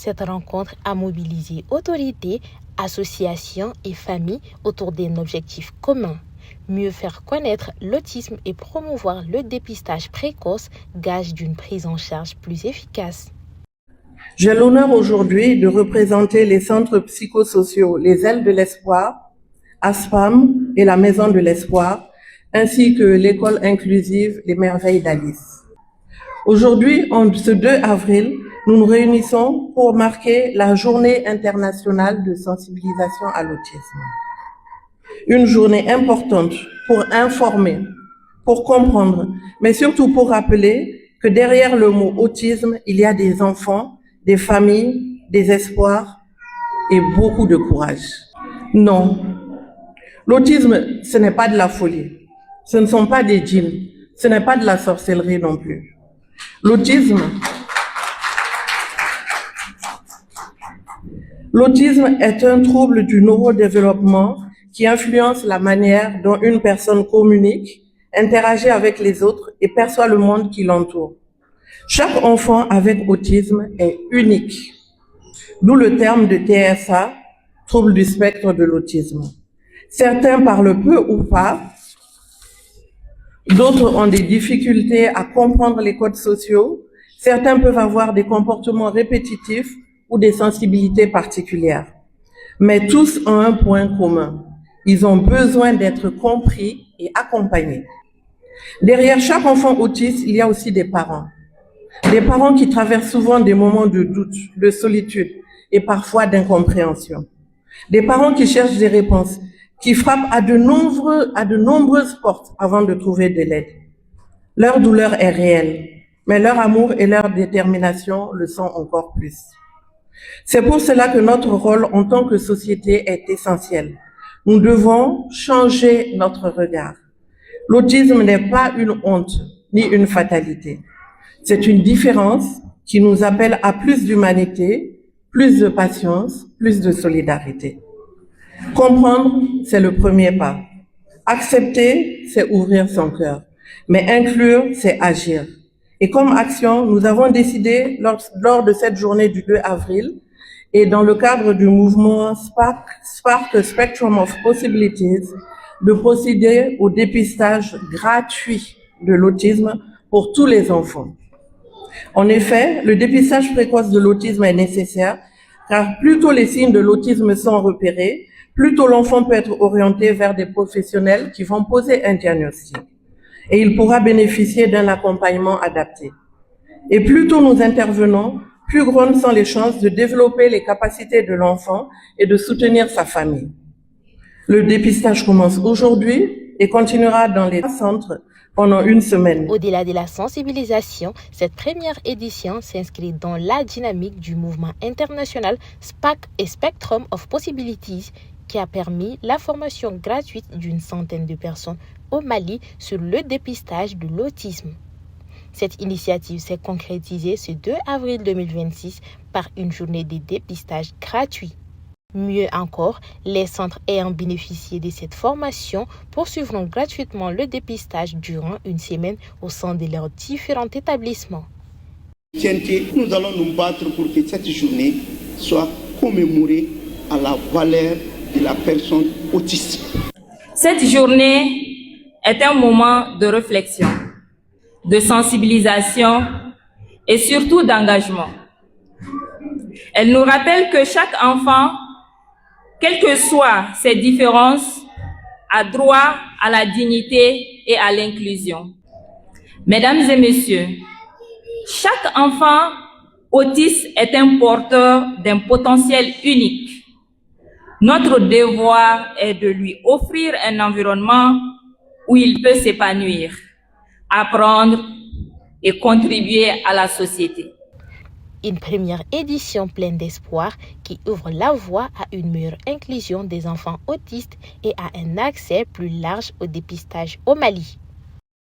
Cette rencontre a mobilisé autorités, associations et familles autour d'un objectif commun. Mieux faire connaître l'autisme et promouvoir le dépistage précoce, gage d'une prise en charge plus efficace. J'ai l'honneur aujourd'hui de représenter les centres psychosociaux Les Ailes de l'Espoir, ASPAM et la Maison de l'Espoir, ainsi que l'école inclusive Les Merveilles d'Alice. Aujourd'hui, en ce 2 avril, nous nous réunissons pour marquer la Journée internationale de sensibilisation à l'autisme. Une journée importante pour informer, pour comprendre, mais surtout pour rappeler que derrière le mot autisme, il y a des enfants, des familles, des espoirs et beaucoup de courage. Non, l'autisme, ce n'est pas de la folie, ce ne sont pas des djinns, ce n'est pas de la sorcellerie non plus. L'autisme est un trouble du neurodéveloppement qui influence la manière dont une personne communique, interagit avec les autres et perçoit le monde qui l'entoure. Chaque enfant avec autisme est unique, d'où le terme de TSA, trouble du spectre de l'autisme. Certains parlent peu ou pas, d'autres ont des difficultés à comprendre les codes sociaux, certains peuvent avoir des comportements répétitifs ou des sensibilités particulières. Mais tous ont un point commun. Ils ont besoin d'être compris et accompagnés. Derrière chaque enfant autiste, il y a aussi des parents. Des parents qui traversent souvent des moments de doute, de solitude et parfois d'incompréhension. Des parents qui cherchent des réponses, qui frappent à de nombreuses portes avant de trouver de l'aide. Leur douleur est réelle, mais leur amour et leur détermination le sont encore plus. C'est pour cela que notre rôle en tant que société est essentiel. Nous devons changer notre regard. L'autisme n'est pas une honte ni une fatalité. C'est une différence qui nous appelle à plus d'humanité, plus de patience, plus de solidarité. Comprendre, c'est le premier pas. Accepter, c'est ouvrir son cœur. Mais inclure, c'est agir. Et comme action, nous avons décidé, lors de cette journée du 2 avril, et dans le cadre du mouvement Spark Spectrum of Possibilities, de procéder au dépistage gratuit de l'autisme pour tous les enfants. En effet, le dépistage précoce de l'autisme est nécessaire, car plus tôt les signes de l'autisme sont repérés, plus tôt l'enfant peut être orienté vers des professionnels qui vont poser un diagnostic. Et il pourra bénéficier d'un accompagnement adapté. Et plus tôt nous intervenons, plus grandes sont les chances de développer les capacités de l'enfant et de soutenir sa famille. Le dépistage commence aujourd'hui et continuera dans les centres pendant une semaine. Au-delà de la sensibilisation, cette première édition s'inscrit dans la dynamique du mouvement international SPAC et Spectrum of Possibilities qui a permis la formation gratuite d'une centaine de personnes au Mali sur le dépistage de l'autisme. Cette initiative s'est concrétisée ce 2 avril 2026 par une journée de dépistage gratuit. Mieux encore, les centres ayant bénéficié de cette formation poursuivront gratuitement le dépistage durant une semaine au sein de leurs différents établissements. Nous allons nous battre pour que cette journée soit commémorée à la valeur de la personne autiste. Cette journée est un moment de réflexion, de sensibilisation et surtout d'engagement. Elle nous rappelle que chaque enfant, quelles que soient ses différences, a droit à la dignité et à l'inclusion. Mesdames et messieurs, chaque enfant autiste est un porteur d'un potentiel unique. Notre devoir est de lui offrir un environnement où il peut s'épanouir, apprendre et contribuer à la société. Une première édition pleine d'espoir qui ouvre la voie à une meilleure inclusion des enfants autistes et à un accès plus large au dépistage au Mali.